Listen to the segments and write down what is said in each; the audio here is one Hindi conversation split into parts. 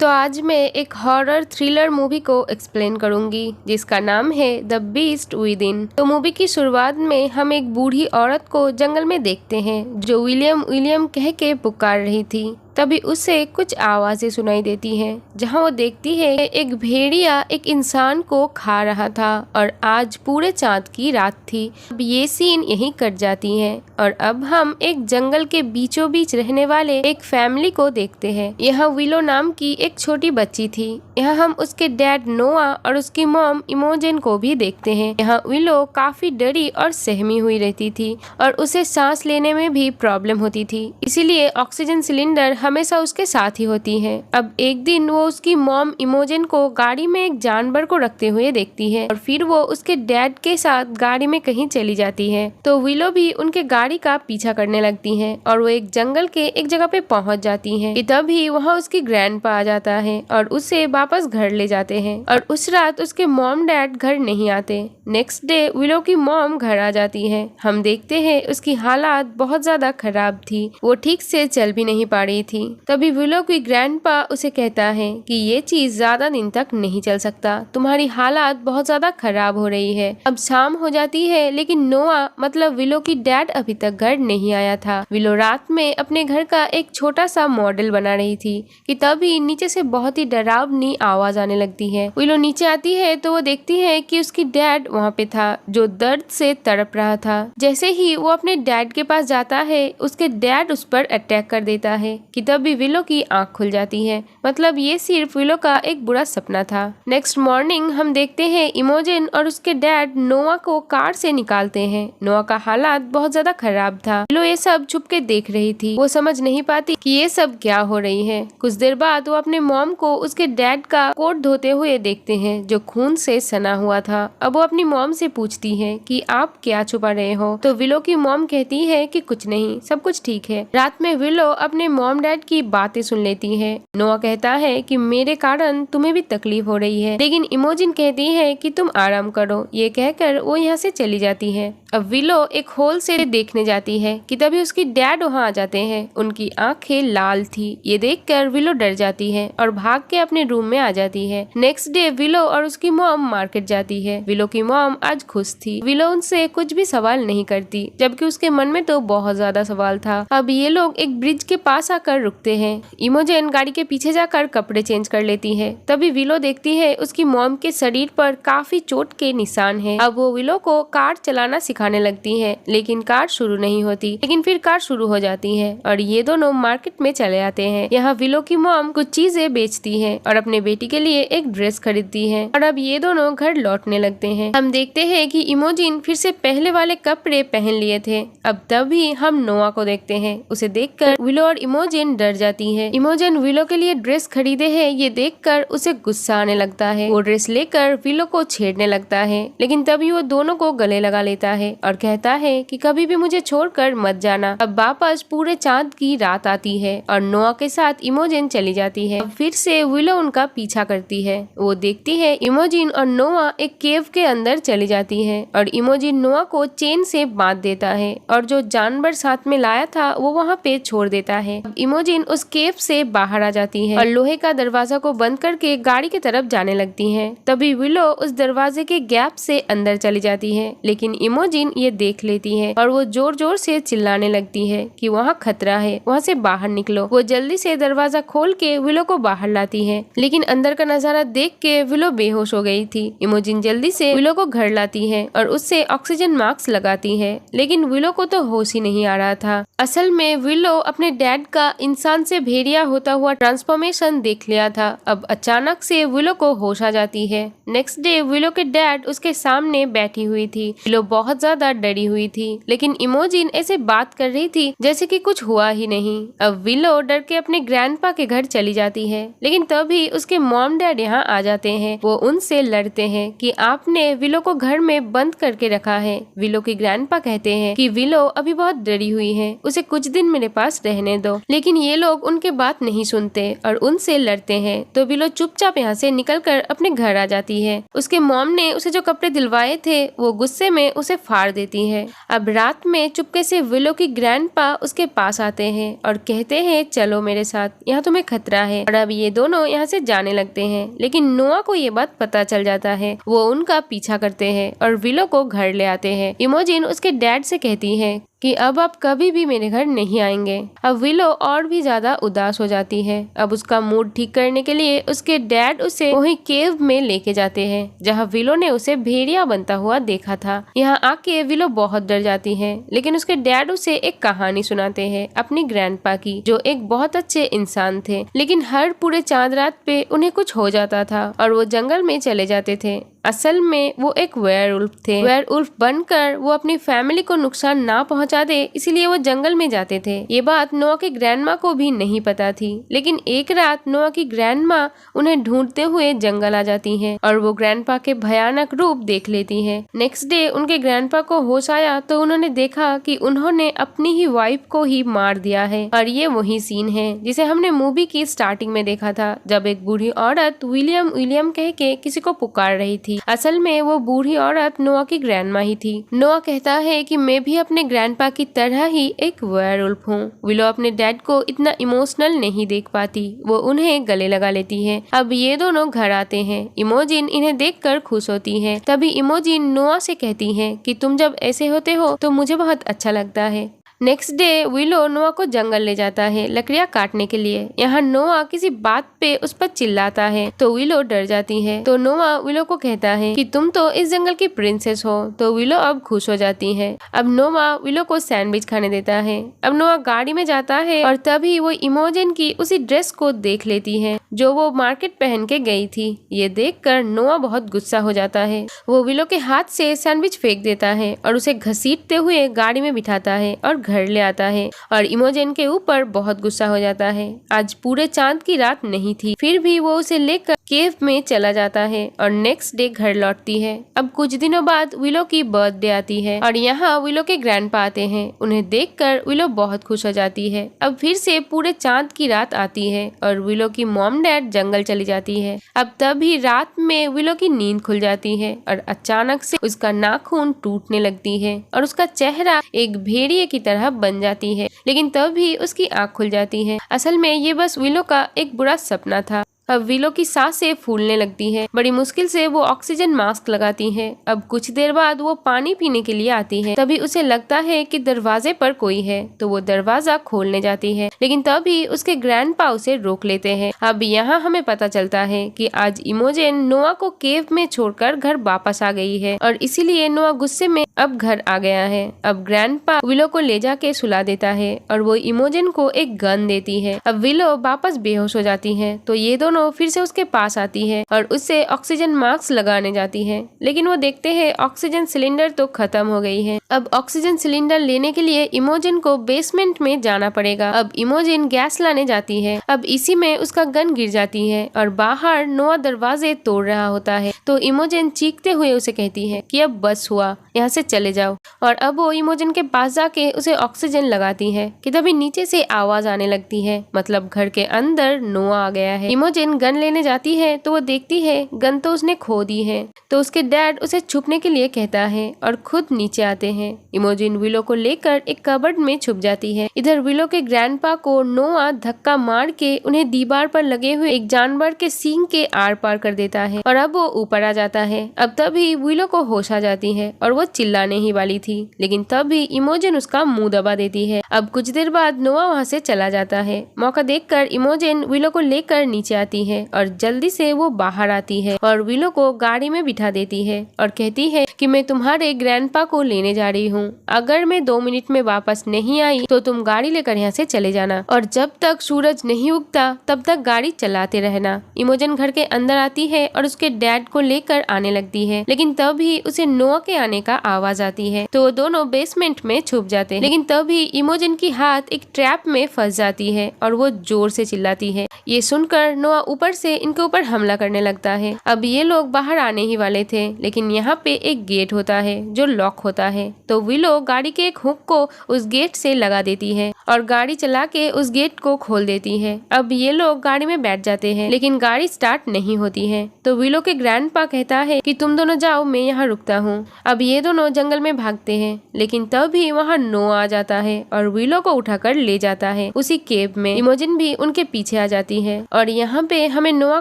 तो आज मैं एक हॉरर थ्रिलर मूवी को एक्सप्लेन करूंगी जिसका नाम है द बीस्ट विद इन। तो मूवी की शुरुआत में हम एक बूढ़ी औरत को जंगल में देखते हैं जो विलियम विलियम कह के पुकार रही थी। तभी उसे कुछ आवाजें सुनाई देती हैं जहां वो देखती है एक भेड़िया एक इंसान को खा रहा था और आज पूरे चांद की रात थी। अब ये सीन यहीं कट जाती है और अब हम एक जंगल के बीचों बीच रहने वाले एक फैमिली को देखते हैं। यहाँ विलो नाम की एक छोटी बच्ची थी। यहाँ हम उसके डैड नोआ और उसकी मॉम इमोजेन को भी देखते हैं। यहाँ विलो काफी डरी और सहमी हुई रहती थी और उसे सांस लेने में भी प्रॉब्लम होती थी, इसीलिए ऑक्सीजन सिलेंडर हमेशा उसके साथ ही होती है। अब एक दिन वो उसकी मॉम इमोजेन को गाड़ी में एक जानवर को रखते हुए देखती है और फिर वो उसके डैड के साथ गाड़ी में कहीं चली जाती है। तो विलो भी उनके गाड़ी का पीछा करने लगती है और वो एक जंगल के एक जगह पे पहुंच जाती है। तभी वहाँ उसकी ग्रैंडपा आ जाता है और उसे वापस घर ले जाते हैं और उस रात उसके मॉम डैड घर नहीं आते। नेक्स्ट डे विलो की मॉम घर आ जाती है। हम देखते हैं उसकी हालात बहुत ज्यादा खराब थी, वो ठीक से चल भी नहीं पा रही थी। तभी विलो की ग्रैंडपा उसे कहता है कि ये चीज ज्यादा दिन तक नहीं चल सकता, तुम्हारी हालात बहुत ज्यादा खराब हो रही है। अब शाम हो जाती है लेकिन नोआ मतलब विलो की डैड अभी तक घर नहीं आया था। विलो रात में अपने घर का एक छोटा सा मॉडल बना रही थी कि तभी नीचे से बहुत ही डरावनी आवाज आने लगती है। विलो नीचे आती है तो वो देखती है कि उसकी डैड वहाँ पे था जो दर्द से तड़प रहा था। जैसे ही वो अपने डैड के पास जाता है उसके डैड उस पर अटैक कर देता है कि तभी विलो की आंख खुल जाती है। मतलब ये सिर्फ विलो का एक बुरा सपना था। नेक्स्ट मॉर्निंग हम देखते हैं इमोजेन और उसके डैड नोआ को कार से निकालते हैं। नोआ का हालात बहुत ज्यादा खराब था। विलो ये सब छुप के देख रही थी, वो समझ नहीं पाती कि ये सब क्या हो रही है। कुछ देर बाद वो अपने मॉम को उसके डैड का कोट धोते हुए देखते हैं जो खून से सना हुआ था। अब वो अपनी मॉम से पूछती है कि आप क्या छुपा रहे हो। तो विलो की मॉम कहती है कि कुछ नहीं, सब कुछ ठीक है। रात में विलो अपने मॉम डैड की बातें सुन लेती है। नोआ कहता है कि मेरे कारण तुम्हें भी तकलीफ हो रही है, लेकिन इमोजिन कहती है कि तुम आराम करो। ये कहकर वो यहाँ से चली जाती है। अब विलो एक होल से देखने जाती है कि तभी उसकी डैड वहाँ आ जाते हैं। उनकी आंखें लाल थी। ये देखकर विलो डर जाती है और भाग के अपने रूम में आ जाती है। नेक्स्ट डे विलो और उसकी मॉम मार्केट जाती है। विलो की मॉम आज खुश थी। विलो उनसे कुछ भी सवाल नहीं करती, जबकि उसके मन में तो बहुत ज्यादा सवाल था। अब ये लोग एक ब्रिज के पास आकर रुकते हैं। इमोजेन गाड़ी के पीछे जाकर कपड़े चेंज कर लेती है। तभी विलो देखती है उसकी मॉम के शरीर पर काफी चोट के निशान है। अब वो विलो को कार चलाना सिखाने लगती है, लेकिन कार शुरू नहीं होती। लेकिन फिर कार शुरू हो जाती है और ये दोनों मार्केट में चले आते हैं। यहाँ विलो की मॉम कुछ चीजें बेचती है और अपने बेटी के लिए एक ड्रेस खरीदती है और अब ये दोनों घर लौटने लगते हैं। हम देखते हैं कि इमोजिन फिर से पहले वाले कपड़े पहन लिए थे। अब तभी हम नोआ को देखते हैं। उसे देखकर विलो और इमोजिन डर जाती है। इमोजिन विलो के लिए ड्रेस खरीदे है ये देखकर उसे गुस्सा आने लगता है। वो ड्रेस लेकर विलो को छेड़ने लगता है, लेकिन तभी वो दोनों को गले लगा लेता है और कहता है कि कभी भी मुझे छोड़कर मत जाना। अब वापस पूरे चांद की रात आती है और नोआ के साथ इमोजिन चली जाती है। फिर से विलो उनका पीछा करती है। वो देखती है इमोजिन और नोआ एक केव के अंदर चली जाती है और इमोजिन नोआ को चेन से बांध देता है और जो जानवर साथ में लाया था वो वहाँ पे छोड़ देता है। इमोजिन उस केव से बाहर आ जाती है और लोहे का दरवाजा को बंद करके गाड़ी की तरफ जाने लगती है। तभी विलो उस दरवाजे के गैप से अंदर चली जाती है, लेकिन इमोजिन ये देख लेती है और वो जोर जोर से चिल्लाने लगती है कि वहाँ खतरा है, वहाँ से बाहर निकलो। वो जल्दी से दरवाजा खोल के विलो को बाहर लाती है, लेकिन अंदर का नजारा देख के विलो बेहोश हो गई थी। इमोजिन जल्दी से विलो को घर लाती है और उससे ऑक्सीजन मास्क लगाती है, लेकिन विलो को तो होश ही नहीं आ रहा था। असल में विलो अपने डैड का इंसान से भेड़िया होता हुआ ट्रांसफॉर्मेशन देख लिया था। अब अचानक से विलो को होश आ जाती है। नेक्स्ट डे विलो के डैड उसके सामने बैठी हुई थी। विलो बहुत ज्यादा डरी हुई थी, लेकिन इमोजिन ऐसे बात कर रही थी जैसे कि कुछ हुआ ही नहीं। अब विलो डर के अपने ग्रैंडपा के घर चली जाती है, लेकिन तभी उसके मॉम डैड यहाँ आ जाते हैं। वो उनसे लड़ते हैं कि आपने विलो को घर में बंद करके रखा है। विलो के ग्रैंडपा कहते हैं कि विलो अभी बहुत डरी हुई है, उसे कुछ दिन मेरे पास रहने दो। लेकिन ये लोग उनके बात नहीं सुनते और उनसे लड़ते हैं। तो विलो चुपचाप यहाँ से निकलकर अपने घर आ जाती है। उसके मॉम ने उसे जो कपड़े दिलवाए थे वो गुस्से में उसे फाड़ देती है। अब रात में चुपके से विलो की ग्रैंडपा उसके पास आते हैं और कहते हैं चलो मेरे साथ, यहाँ तुम्हें खतरा है। और अब ये दोनों यहाँ से जाने लगते हैं, लेकिन नोआ को ये बात पता चल जाता है। वो उनका पीछा करते हैं और विलो को घर ले आते हैं। इमोजिन उसके डैड से कहती है कि अब आप कभी भी मेरे घर नहीं आएंगे। अब विलो और भी ज्यादा उदास हो जाती है। अब उसका मूड ठीक करने के लिए उसके डैड उसे वही केव में लेके जाते हैं जहाँ विलो ने उसे भेड़िया बनता हुआ देखा था। यहाँ आके विलो बहुत डर जाती है, लेकिन उसके डैड उसे एक कहानी सुनाते हैं अपनी ग्रैंडपा की, जो एक बहुत अच्छे इंसान थे, लेकिन हर पूरे चांद रात पे उन्हें कुछ हो जाता था और वो जंगल में चले जाते थे। असल में वो एक वेयरवुल्फ थे। वेयरवुल्फ बनकर वो अपनी फैमिली को नुकसान ना पहुंचा दे, इसीलिए वो जंगल में जाते थे। ये बात नोआ की ग्रैंडमा को भी नहीं पता थी, लेकिन एक रात नोआ की ग्रैंडमा उन्हें ढूंढते हुए जंगल आ जाती हैं और वो ग्रैंडपा के भयानक रूप देख लेती हैं। नेक्स्ट डे उनके ग्रैंडपा को होश आया तो उन्होंने देखा कि उन्होंने अपनी ही वाइफ को ही मार दिया है। और ये वही सीन है जिसे हमने मूवी की स्टार्टिंग में देखा था, जब एक बूढ़ी औरत विलियम विलियम कह के किसी को पुकार रही थी। असल में वो बूढ़ी औरत नोआ की ग्रैंडमा ही थी। नोआ कहता है कि मैं भी अपने ग्रैंडपा की तरह ही एक वेयरवुल्फ हूँ। विलो अपने डैड को इतना इमोशनल नहीं देख पाती, वो उन्हें गले लगा लेती है। अब ये दोनों घर आते हैं। इमोजिन इन्हें देखकर खुश होती है। तभी इमोजिन नोआ से कहती है कि तुम जब ऐसे होते हो तो मुझे बहुत अच्छा लगता है। नेक्स्ट डे विलो नोआ को जंगल ले जाता है लकड़ियाँ काटने के लिए। यहाँ नोआ किसी बात पे उस पर चिल्लाता है तो विलो डर जाती है। तो नोआ विलो को कहता है कि तुम तो इस जंगल की प्रिंसेस हो। तो विलो अब खुश हो जाती है। अब नोआ विलो को सैंडविच खाने देता है। अब नोआ गाड़ी में जाता है और तभी वो इमोजिन की उसी ड्रेस को देख लेती है जो वो मार्केट पहन के गई थी। ये देखकर नोआ बहुत गुस्सा हो जाता है। वो विलो के हाथ से सैंडविच फेंक देता है और उसे घसीटते हुए गाड़ी में बिठाता है और घर ले आता है। और इमोजिन के ऊपर बहुत गुस्सा हो जाता है। आज पूरे चांद की रात नहीं थी, फिर भी वो उसे लेकर केव में चला जाता है और नेक्स्ट डे घर लौटती है। अब कुछ दिनों बाद विलो की बर्थडे आती है और यहाँ विलो के ग्रैंडपा आते हैं। उन्हें देखकर विलो बहुत खुश हो जाती है। अब फिर से पूरे चांद की रात आती है और विलो की मॉम डैड जंगल चली जाती है। अब तभी रात में विलो की नींद खुल जाती है और अचानक से उसका नाखून टूटने लगती है और उसका चेहरा एक भेड़िए की तरह बन जाती है, लेकिन तभी उसकी आँख खुल जाती है। असल में ये बस विलो का एक बुरा सपना था। अब विलो की सांसें फूलने लगती है। बड़ी मुश्किल से वो ऑक्सीजन मास्क लगाती है। अब कुछ देर बाद वो पानी पीने के लिए आती है। तभी उसे लगता है कि दरवाजे पर कोई है, तो वो दरवाजा खोलने जाती है, लेकिन तभी उसके ग्रैंडपा उसे रोक लेते हैं। अब यहाँ हमें पता चलता है कि आज इमोजिन नोआ को केव में छोड़कर घर वापस आ गई है और इसीलिए नोआ गुस्से में अब घर आ गया है। अब ग्रैंडपा विलो को ले जाके सुला देता है और वो इमोजिन को एक गन देती है। अब विलो वापस बेहोश हो जाती है तो ये दोनों फिर से उसके पास आती है और उससे ऑक्सीजन मास्क लगाने जाती है, लेकिन वो देखते हैं ऑक्सीजन सिलेंडर तो खत्म हो गई है। अब ऑक्सीजन सिलेंडर लेने के लिए इमोजिन को बेसमेंट में जाना पड़ेगा। अब इमोजिन गैस लाने जाती है। अब इसी में उसका गन गिर जाती है और बाहर नोआ दरवाजे तोड़ रहा होता है। तो इमोजिन चीखते हुए उसे कहती है कि अब बस हुआ, यहाँ से चले जाओ। और अब वो इमोजिन के पास जाके उसे ऑक्सीजन लगाती है कि तभी नीचे से आवाज आने लगती है, मतलब घर के अंदर नोआ आ गया है। इमोजिन गन लेने जाती है तो वो देखती है गन तो उसने खो दी है। तो उसके डैड उसे छुपने के लिए कहता है और खुद नीचे आते हैं। इमोजिन विलो को लेकर एक कबर्ड में छुप जाती है। इधर विलो के ग्रैंडपा को नोआ धक्का मार के उन्हें दीवार पर लगे हुए एक जानवर के सींग के आर पार कर देता है और अब वो ऊपर आ जाता है। अब तभी विलो को होश आ जाती है और वो चिल्लाने ही वाली थी, लेकिन तभी इमोजिन उसका मुंह दबा देती है। अब कुछ देर बाद नोआ वहाँ से चला जाता है। मौका देखकर इमोजिन विलो को लेकर नीचे आती है और जल्दी से वो बाहर आती है और विलो को गाड़ी में बिठा देती है और कहती है कि मैं तुम्हारे ग्रैंडपा को लेने जा रही हूँ। अगर मैं 2 मिनट में वापस नहीं आई तो तुम गाड़ी लेकर यहाँ से चले जाना और जब तक सूरज नहीं उगता तब तक गाड़ी चलाते रहना। इमोजिन घर के अंदर आती है और उसके डैड को लेकर आने लगती है, लेकिन तभी उसे नोआ के आने का आवाज आती है। तो वो दोनों बेसमेंट में छुप जाते हैं, लेकिन तभी इमोजिन की हाथ एक ट्रैप में फंस जाती है और वो जोर से चिल्लाती है। ये सुनकर नोआ नोआ ऊपर से इनके ऊपर हमला करने लगता है। अब ये लोग बाहर आने ही वाले थे, लेकिन यहाँ पे एक गेट होता है जो लॉक होता है। तो विलो गाड़ी के एक हुक को उस गेट से लगा देती है और गाड़ी चला के उस गेट को खोल देती है। अब ये लोग गाड़ी में बैठ जाते हैं, लेकिन गाड़ी स्टार्ट नहीं होती है। तो विलो के ग्रैंडपा कहता है कि तुम दोनों जाओ, मैं यहाँ रुकता हूँ। अब ये दोनों जंगल में भागते हैं, लेकिन तभी वहाँ नोआ आ जाता है और विलो को उठाकर ले जाता है उसी केव में। इमोजिन भी उनके पीछे आ जाती है और यहाँ पे हमें नोआ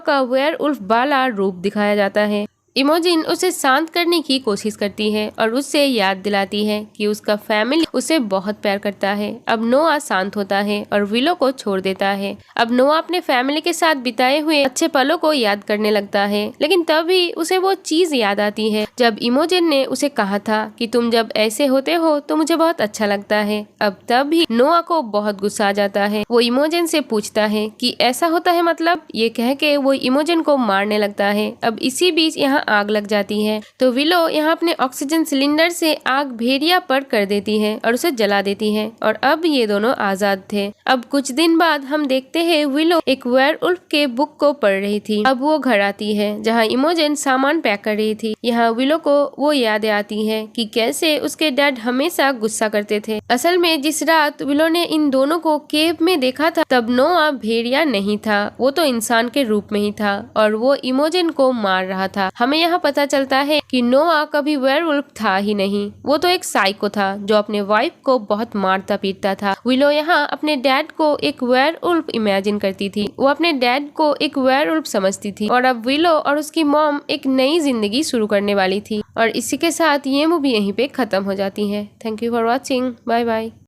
का वेयरवुल्फ वाला रूप दिखाया जाता है। इमोजिन उसे शांत करने की कोशिश करती है और उससे याद दिलाती है कि उसका फैमिली उसे बहुत प्यार करता है। अब नोआ शांत होता है और विलो को छोड़ देता है। अब नोआ अपने फैमिली के साथ बिताए हुए अच्छे पलों को याद करने लगता है, लेकिन तभी उसे वो चीज याद आती है जब इमोजिन ने उसे कहा था कि तुम जब ऐसे होते हो तो मुझे बहुत अच्छा लगता है। अब तभी नोआ को बहुत गुस्सा आ जाता है। वो इमोजिन से पूछता है कि ऐसा होता है मतलब? ये कह के वो इमोजिन को मारने लगता है। अब इसी बीच यहाँ आग लग जाती है, तो विलो यहाँ अपने ऑक्सीजन सिलेंडर से आग भेड़िया पर कर देती है और उसे जला देती है और अब ये दोनों आजाद थे। अब कुछ दिन बाद हम देखते हैं विलो एक वेयरवुल्फ के बुक को पढ़ रही थी। अब वो घर आती है जहाँ इमोजिन सामान पैक कर रही थी। यहाँ विलो को वो यादें आती है कि कैसे उसके डैड हमेशा गुस्सा करते थे। असल में जिस रात विलो ने इन दोनों को केव में देखा था, तब नोआ भेड़िया नहीं था, वो तो इंसान के रूप में ही था और वो इमोजिन को मार रहा था। हमें यहाँ पता चलता है कि नोआ कभी वेयरवुल्फ था ही नहीं, वो तो एक साइको था जो अपने वाइफ को बहुत मारता पीटता था। विलो यहाँ अपने डैड को एक वेयरवुल्फ इमेजिन करती थी, वो अपने डैड को एक वेयरवुल्फ समझती थी और अब विलो और उसकी मॉम एक नई जिंदगी शुरू करने वाली थी। और इसी के साथ ये मूवी यहीं पे खत्म हो जाती है। Thank you for watching. Bye bye.